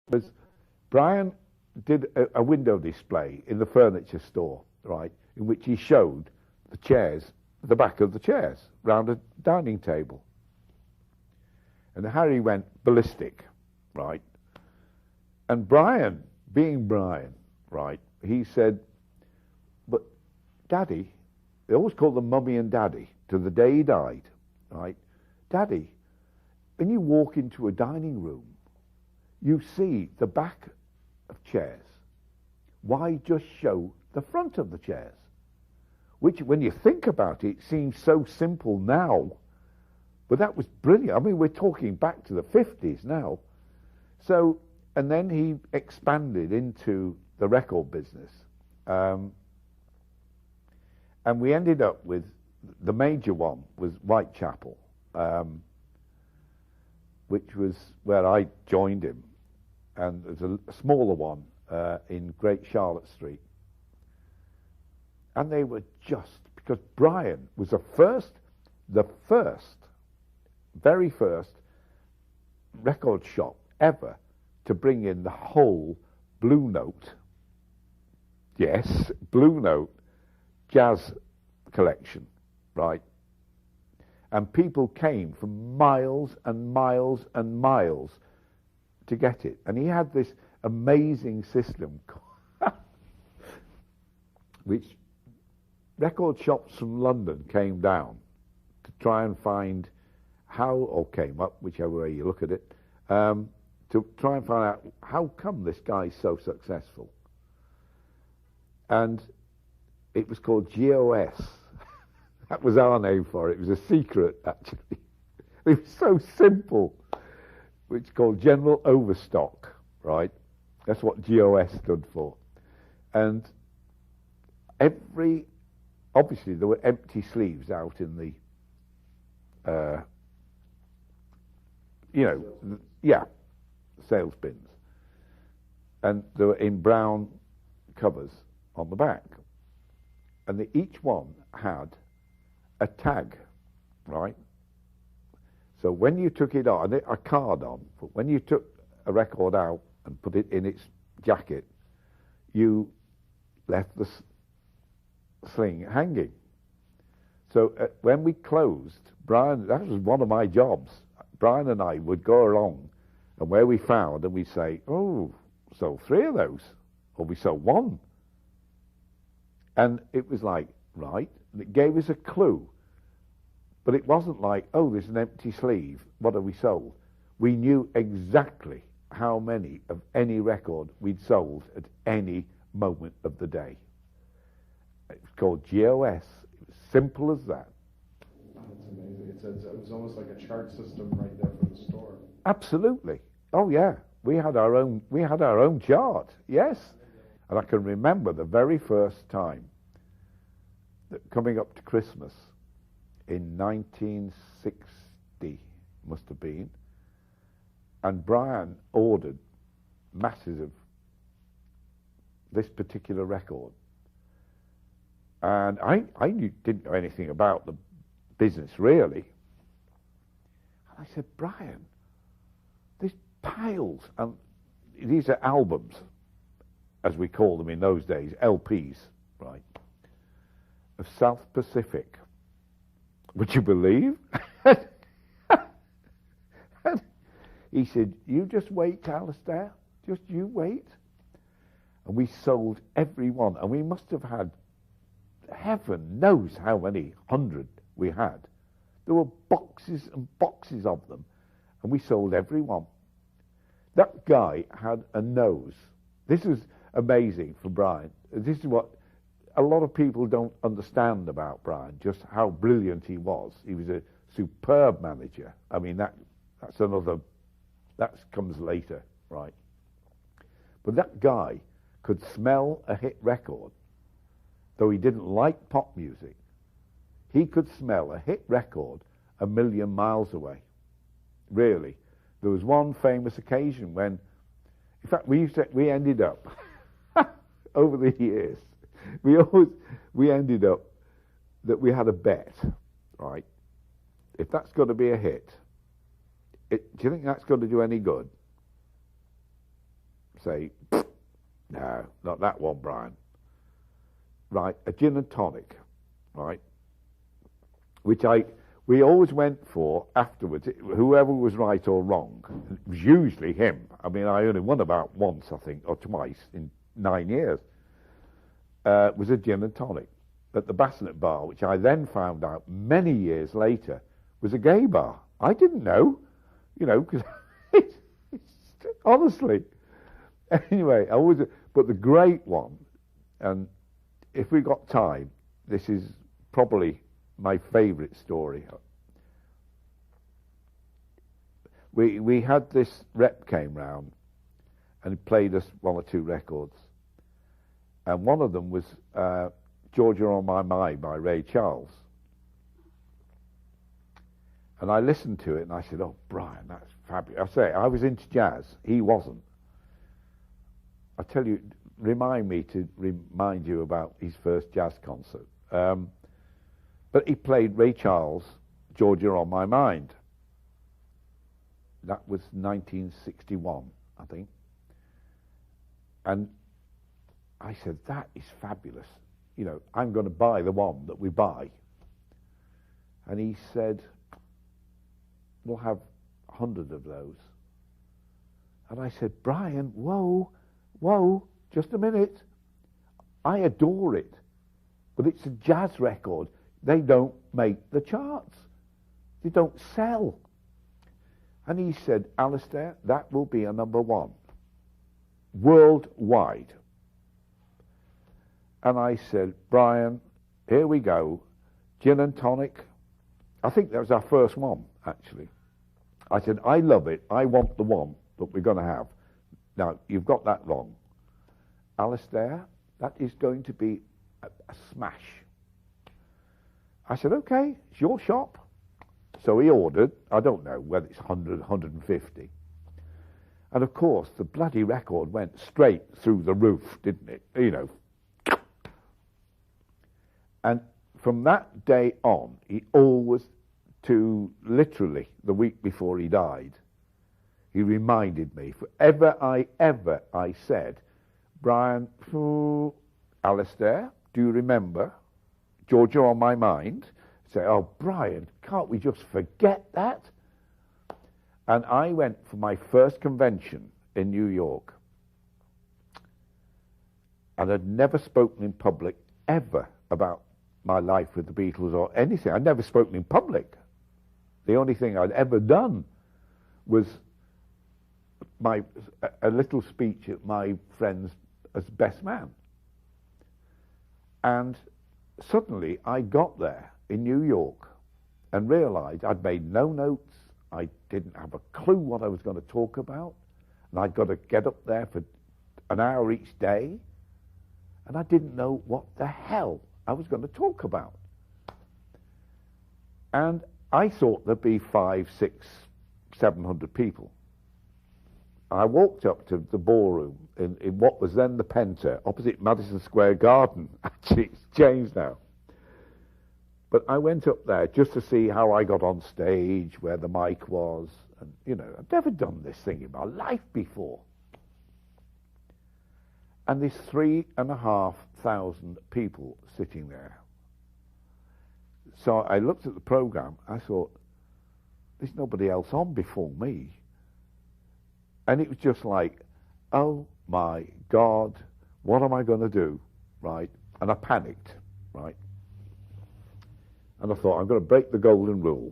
was Brian did a window display in the furniture store, right, in which he showed the chairs, the back of the chairs, round a dining table. And Harry went ballistic, right? And Brian, being Brian, right, he said, but Daddy, they always called them Mummy and Daddy to the day he died, right? Daddy, when you walk into a dining room, you see the back of chairs. Why just show the front of the chairs? Which, when you think about it, seems so simple now. But that was brilliant. I mean, we're talking back to the 50s now. So, and then he expanded into the record business. And we ended up with, the major one was Whitechapel, which was where I joined him. And there's a smaller one in Great Charlotte Street. And they were just, because Brian was the very first record shop ever to bring in the whole Blue Note, yes, Blue Note jazz collection, right? And people came from miles and miles and miles to get it. And he had this amazing system which record shops from London came down to try and find how, or came up, whichever way you look at it, to try and find out how come this guy's so successful. And it was called GOS. That was our name for it. It was a secret, actually. It was so simple. Which is called General Overstock, right? That's what GOS stood for. And obviously there were empty sleeves out in the, sales bins. And they were in brown covers on the back. And each one had a tag, right? So when you took it on, a card on, but when you took a record out and put it in its jacket, you left the sling hanging. So when we closed, Brian, that was one of my jobs. Brian and I would go along, and where we found, and we'd say, oh, sold 3 of those, or we sold 1. And it was like, right, and it gave us a clue. But it wasn't like, oh, there's an empty sleeve, what have we sold? We knew exactly how many of any record we'd sold at any moment of the day. It was called GOS. It was simple as that. That's amazing. It was almost like a chart system right there for the store. Absolutely. Oh yeah, we had our own chart. Yes, and I can remember the very first time that coming up to Christmas in 1960 must have been, and Brian ordered masses of this particular record, and I didn't know anything about the business really. And I said, Brian, there's piles, and these are albums, as we call them in those days, LPs, right, of South Pacific. Would you believe? And he said, you just wait, Alistair, just you wait. And we sold every one, and we must have had, heaven knows how many 100 we had. There were boxes and boxes of them, and we sold every one. That guy had a nose. This was amazing for Brian. This is what a lot of people don't understand about Brian, just how brilliant he was. He was a superb manager. I mean, that comes later, right? But that guy could smell a hit record, though he didn't like pop music. He could smell a hit record a million miles away. Really. There was one famous occasion when, in fact, we ended up, over the years, we ended up that we had a bet, right? If that's going to be a hit, do you think that's going to do any good? say, no, not that one, Brian. Right, a gin and tonic, right, which we always went for afterwards. Whoever was right or wrong, it was usually him. I mean, I only won about once, I think, or twice in 9 years. Was a gin and tonic at the Bassinet Bar, which I then found out many years later was a gay bar. I didn't know, because honestly. Anyway, but the great one, and if we got time, this is probably my favourite story. We had this rep came round and played us one or two records, and one of them was Georgia on My Mind by Ray Charles. And I listened to it and I said, "Oh, Brian, that's fabulous." I say, I was into jazz, he wasn't. I tell you, remind you about his first jazz concert. But he played Ray Charles, Georgia on My Mind. That was 1961, I think. And I said, that is fabulous. I'm going to buy the one that we buy. And he said, we'll have 100 of those. And I said, Brian, whoa, just a minute. I adore it, but it's a jazz record. They don't make the charts. They don't sell. And he said, Alistair, that will be a number one worldwide. And I said, Brian, here we go. Gin and tonic. I think that was our first one, actually. I said, I love it. I want the one that we're going to have. Now, you've got that wrong. Alistair, that is going to be a smash. I said, okay, it's your shop. So he ordered, I don't know whether it's 100, 150. And of course, the bloody record went straight through the roof, didn't it? And from that day on, he always, to literally the week before he died, he reminded me, if ever I said, Brian, Alistair, do you remember Georgia on My Mind? Say, oh, Brian, can't we just forget that? And I went for my first convention in New York, and I'd never spoken in public ever about my life with the Beatles or anything. I'd never spoken in public. The only thing I'd ever done was a little speech at my friend's as best man. And suddenly I got there in New York and realized I'd made no notes. I didn't have a clue what I was going to talk about. And I'd got to get up there for an hour each day. And I didn't know what the hell I was going to talk about. And I thought there'd be 500, 600, 700 people. I walked up to the ballroom in what was then the Penta, opposite Madison Square Garden. Actually, it's changed now. But I went up there just to see how I got on stage, where the mic was. And, I'd never done this thing in my life before. And there's 3,500 people sitting there. So I looked at the program. I thought, there's nobody else on before me. And it was just like, oh my God, what am I going to do, right? And I panicked, right? And I thought, I'm going to break the golden rule,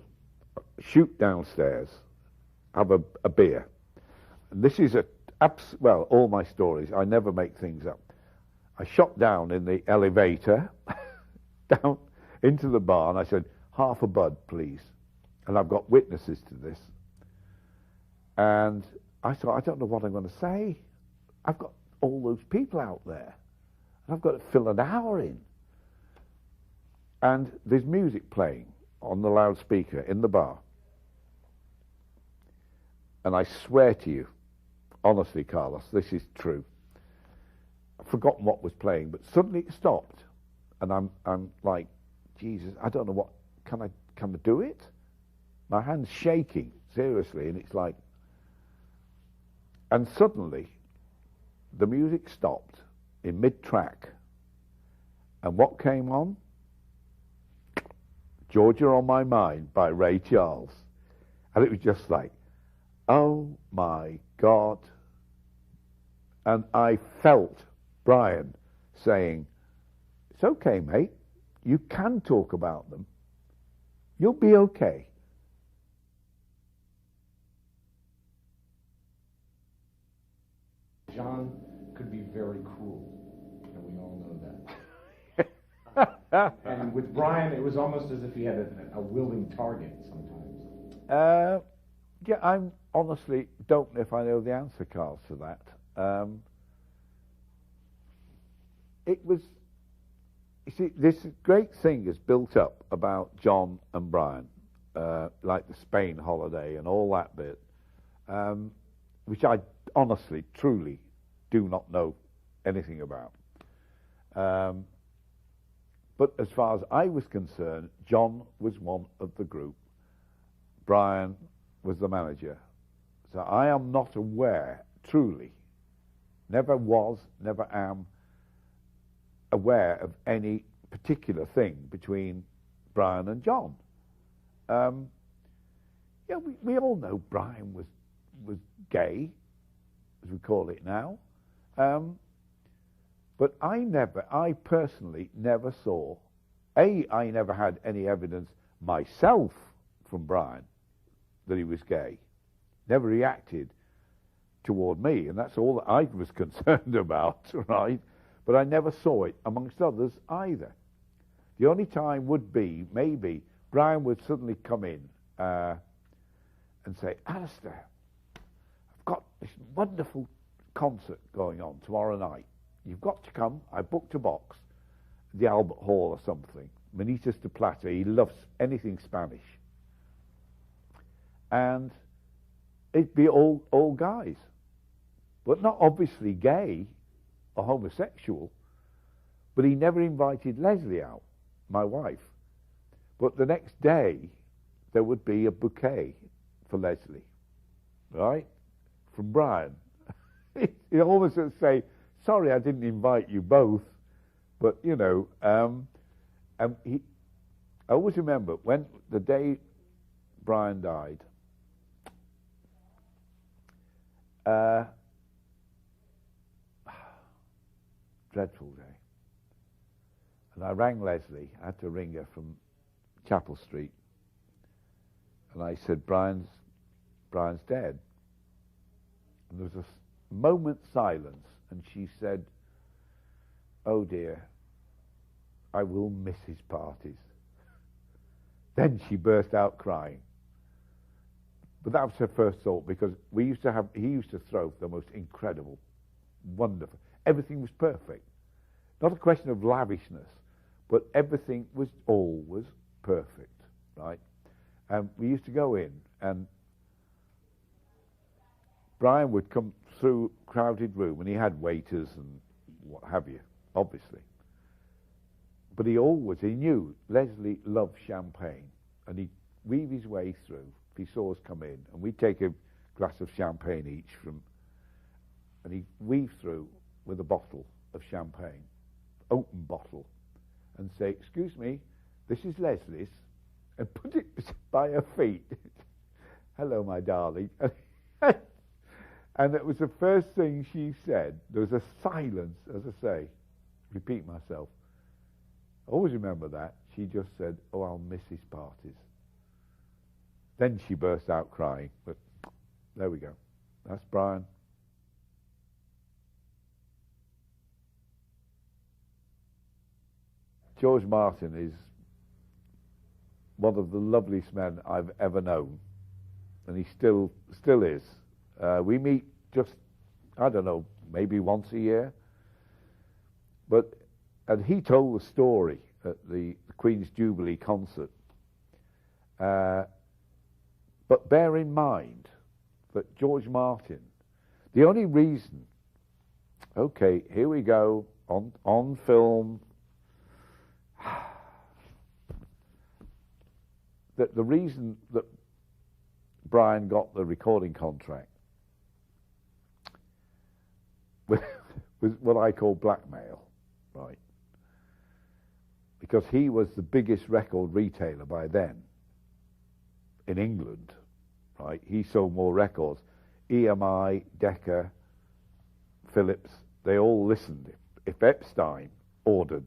shoot downstairs, have a beer. And this is all my stories, I never make things up. I shot down in the elevator, down into the bar, and I said, half a bud, please. And I've got witnesses to this. And I thought, I don't know what I'm going to say. I've got all those people out there, and I've got to fill an hour in. And there's music playing on the loudspeaker in the bar. And I swear to you, honestly, Carlos, this is true. I've forgotten what was playing, but suddenly it stopped. And I'm like, Jesus, I don't know what, can I do it? My hand's shaking, seriously, and it's like, and suddenly the music stopped in mid-track, and what came on? Georgia on My Mind by Ray Charles. And it was just like, oh my God. And I felt Brian saying, it's okay, mate. You can talk about them. You'll be okay. John could be very cruel, and we all know that. And with Brian, it was almost as if he had a willing target sometimes. Yeah, I honestly don't know if I know the answer, Carl, to that. It was, you see, this great thing is built up about John and Brian, like the Spain holiday and all that bit, which I honestly, truly do not know anything about. But as far as I was concerned, John was one of the group. Brian was the manager. So I am not aware, truly, never was, never am, aware of any particular thing between Brian and John. Yeah, we all know Brian was gay, as we call it now. But I personally never saw, I never had any evidence myself from Brian that he was gay. Never reacted toward me, and that's all that I was concerned about, right? But I never saw it amongst others either. The only time would be, maybe, Brian would suddenly come in and say, Alistair, I've got this wonderful concert going on tomorrow night. You've got to come. I booked a box, the Albert Hall or something. Manitas de Plata. He loves anything Spanish. And it'd be all guys. But not obviously gay or homosexual. But he never invited Leslie out, my wife. But the next day, there would be a bouquet for Leslie, right? From Brian. He always would say, sorry, I didn't invite you both. But, you know, I always remember when the day Brian died, dreadful day. And I rang Leslie. I had to ring her from Chapel Street. And I said, Brian's dead. And there was a moment's silence. And she said, oh dear, I will miss his parties. Then she burst out crying. But that was her first thought, because he used to throw the most incredible, wonderful, everything was perfect. Not a question of lavishness, but everything was always perfect, right? And we used to go in, and Brian would come through a crowded room, and he had waiters and what have you, obviously. But he knew Leslie loved champagne, and he'd weave his way through if he saw us come in, and we'd take a glass of champagne each and he'd weave through with a bottle of champagne, open bottle, and say, excuse me, this is Leslie's, and put it by her feet. Hello, my darling. And it was the first thing she said. There was a silence, as I say, repeat myself. I always remember that. She just said, oh, I'll miss his parties. Then she burst out crying. But there we go. That's Brian. George Martin is one of the loveliest men I've ever known. And he still is. We meet just, I don't know, maybe once a year. And he told the story at the Queen's Jubilee concert. But bear in mind that George Martin, the only reason, okay, here we go, on film, that the reason that Brian got the recording contract was what I call blackmail, right? Because he was the biggest record retailer by then in England, right? He sold more records. EMI, Decca, Philips, they all listened. If Epstein ordered,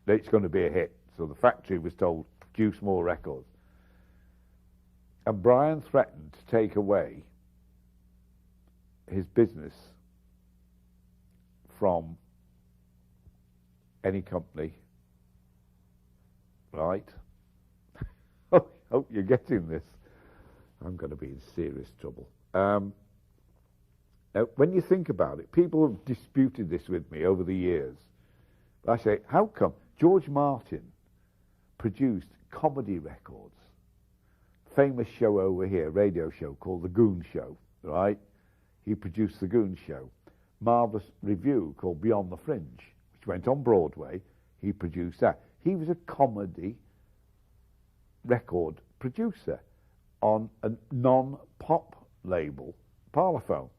it's going to be a hit. So the factory was told, produce more records. And Brian threatened to take away his business from any company, right? Hope you're getting this. I'm going to be in serious trouble. When you think about it, people have disputed this with me over the years. I say, how come George Martin produced comedy records? Famous show over here, radio show called The Goon Show, right? He produced The Goon Show. Marvellous review called Beyond the Fringe, which went on Broadway. He produced that. He was a comedy record producer on a non-pop label, Parlophone.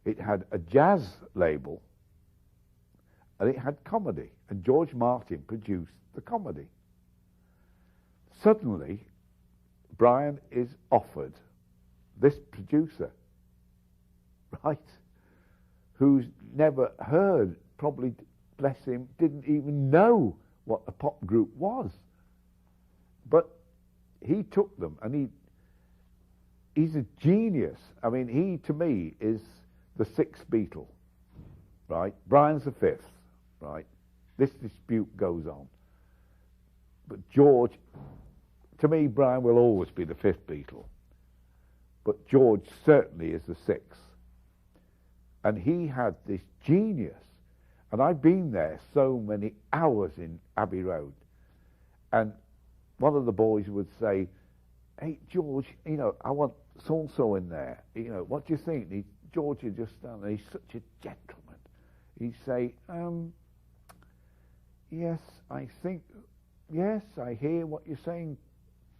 It had a jazz label, and it had comedy. And George Martin produced the comedy. Suddenly, Brian is offered this producer, right, who's never heard, probably, bless him, didn't even know what a pop group was. But he took them, and he's a genius. I mean, he, to me, is the sixth Beatle, right? Brian's the fifth, right? This dispute goes on. But George, to me, Brian will always be the fifth Beatle. But George certainly is the sixth. And he had this genius. And I've been there so many hours in Abbey Road. And one of the boys would say, hey, George, I want so-and-so in there. What do you think? And George would just stand there. He's such a gentleman. He'd say, yes, I hear what you're saying,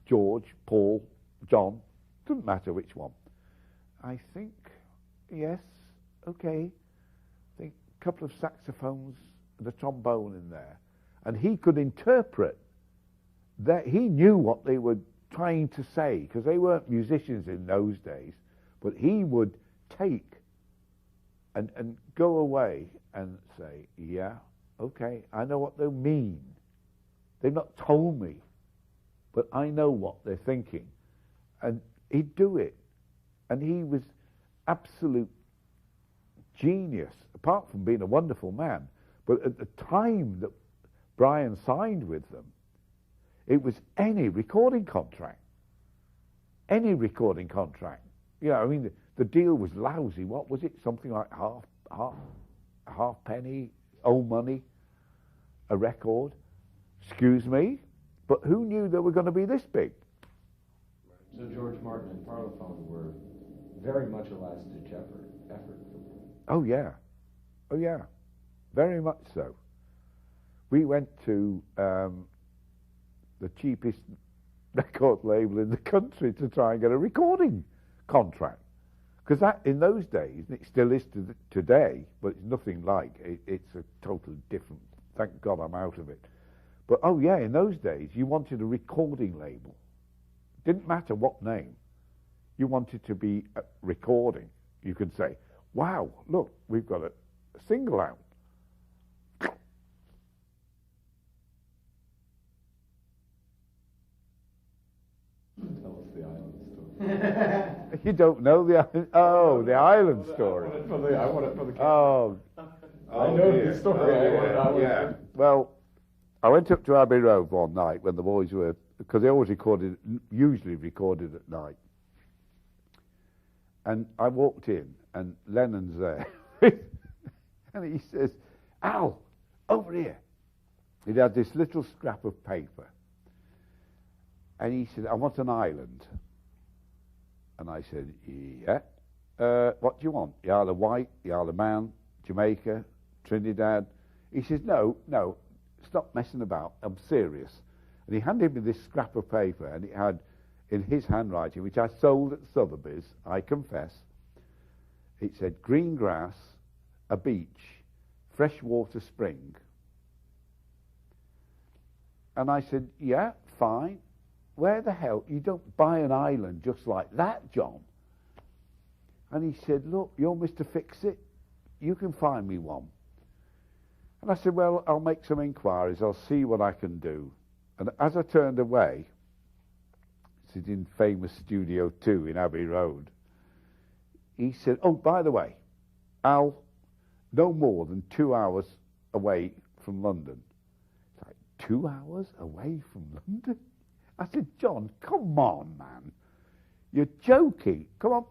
George, Paul, John. Doesn't matter which one. I think, yes, okay. I think a couple of saxophones and a trombone in there. And he could interpret that. He knew what they were trying to say, because they weren't musicians in those days, but he would take and go away and say, yeah, okay, I know what they mean. They've not told me, but I know what they're thinking. And he'd do it. And he was absolute genius, apart from being a wonderful man. But at the time that Brian signed with them, it was any recording contract. Any recording contract. The deal was lousy. What was it? Something like half penny, old money, a record. Excuse me, but who knew they were going to be this big? So George Martin and Parlophone were very much a last-ditch effort. Oh yeah, very much so. We went to the cheapest record label in the country to try and get a recording contract, because that in those days, and it still is today, but it's nothing like it's a totally different. Thank God I'm out of it. But in those days, you wanted a recording label. Didn't matter what name. You wanted to be recording. You could say, wow, look, we've got a single out. Tell us the island story. You don't know the island? Oh, the island story. I want it for the camera. Oh. I know the story. Yeah. Well, I went up to Abbey Road one night when the boys were, because they always usually recorded at night. And I walked in, and Lennon's there. And he says, Al, over here. He had this little scrap of paper. And he said, I want an island. And I said, yeah. What do you want? The Isle of Wight, the Isle of Man, Jamaica, Trinidad. He says, no, stop messing about. I'm serious. And he handed me this scrap of paper, and it had, in his handwriting, which I sold at Sotheby's, I confess, it said green grass, a beach, freshwater spring. And I said, yeah, fine. Where the hell? You don't buy an island just like that, John. And he said, look, you're Mr. Fix-It. You can find me one. And I said, well, I'll make some inquiries. I'll see what I can do. And as I turned away, it's in famous Studio 2 in Abbey Road, he said, oh, by the way, Al, no more than 2 hours away from London. It's like, 2 hours away from London? I said, John, come on, man. You're joking. Come on.